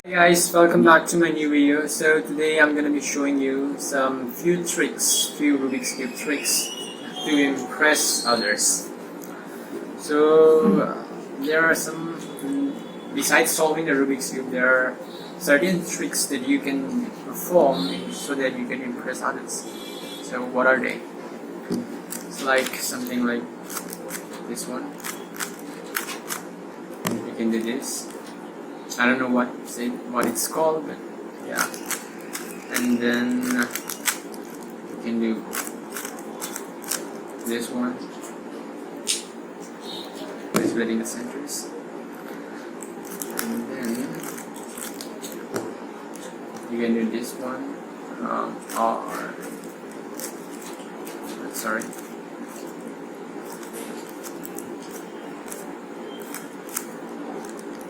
Hey guys, welcome back to my new video. So today I'm gonna be showing you some few Rubik's Cube tricks to impress others. So there are some, besides solving the Rubik's Cube, there are certain tricks that you can perform so that you can impress others. So what are they? It's like something like this one. You can do this. I don't know what it's called, but yeah. And then you can do this one, splitting the centers, and then you can do this one, sorry.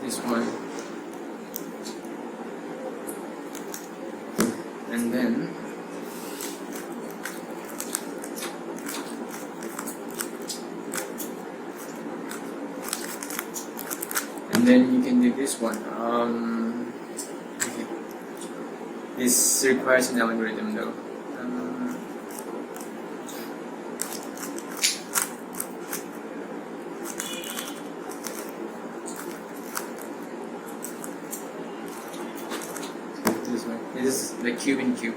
This one. And then you can do this one. Okay. This requires an algorithm though. This one. This is the cube in cube.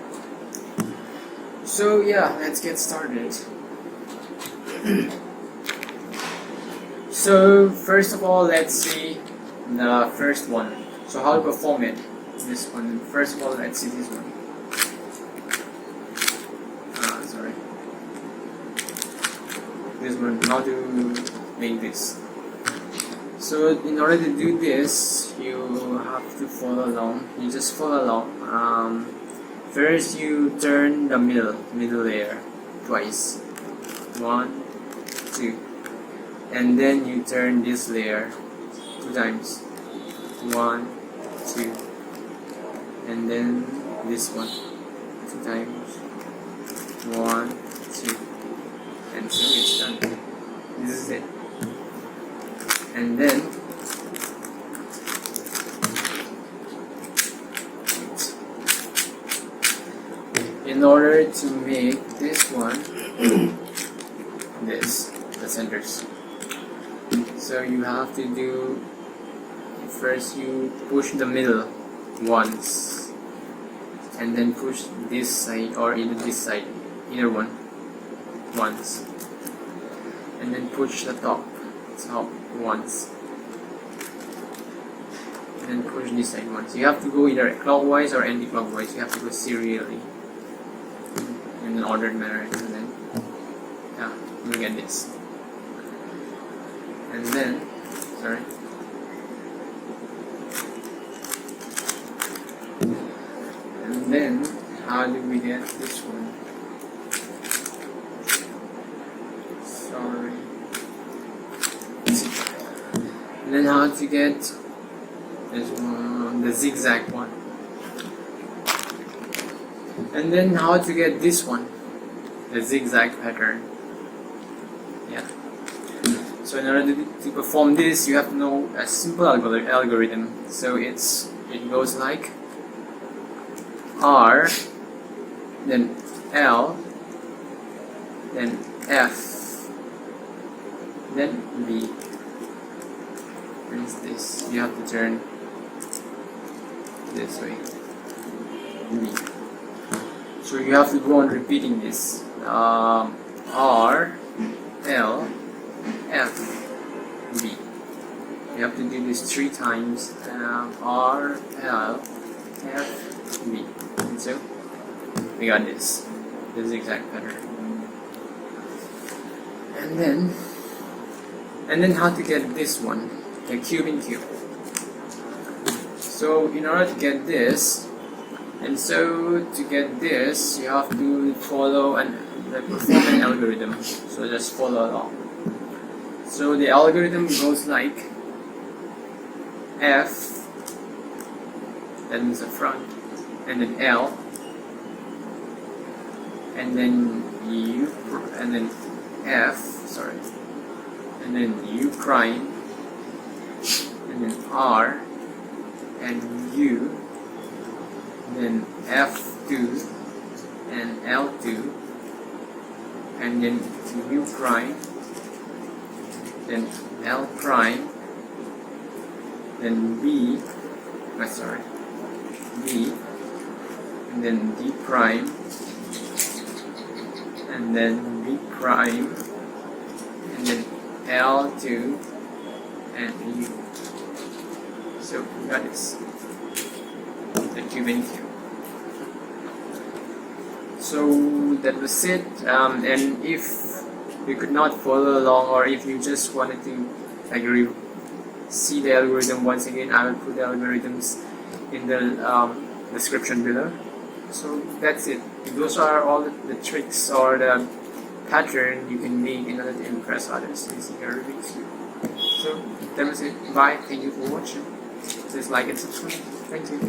So yeah, let's get started. So first of all, let's see the first one. So how to perform it? This one. First of all, let's see this one. Sorry. This one. How to make this? So in order to do this, you have to follow along. You just follow along. First, you turn the middle layer twice. 1, 2. And then you turn this layer 2 times. 1, 2. And then this one 2 times. 1, 2. And so it's done. This is it. And then in order to make this one, the centers. So you have to do, first you push the middle once, and then push this side or either this side, either one, once, and then push the top once, and then push this side once. You have to go either clockwise or anti-clockwise. You have to go serially in an ordered manner, and then yeah, you get this. And then, sorry. And then, how do we get this one? Sorry. And then how to get this one, the zigzag one. And then how to get this one, the zigzag pattern. Yeah. So in order to perform this, you have to know a simple algorithm. So it goes like R, then L, then F, then B. And it's this. You have to turn this way. B. So you have to go on repeating this. R, L, F, B. You have to do this 3 times. R, L, F, B. And so we got this zigzag pattern. And then how to get this one, the cube in cube. So in order to get this, and so to get this, you have to follow perform an algorithm. So just follow along. So the algorithm goes like F, that means the front, and then L, and then U, and then F, sorry, and then U prime, and then R, and U, then F2 and L2, and then U prime, then L prime, then B, B, and then D prime, and then B prime, and then L2 and U. So we got this. Thank you, thank you. So that was it. And if you could not follow along, or if you just wanted to like see the algorithm once again, I will put the algorithms in the description below. So that's it. Those are all the tricks or the pattern you can make in order to impress others using a Rubik's Cube. So that was it. Bye. Thank you for watching. Please like and subscribe. Thank you.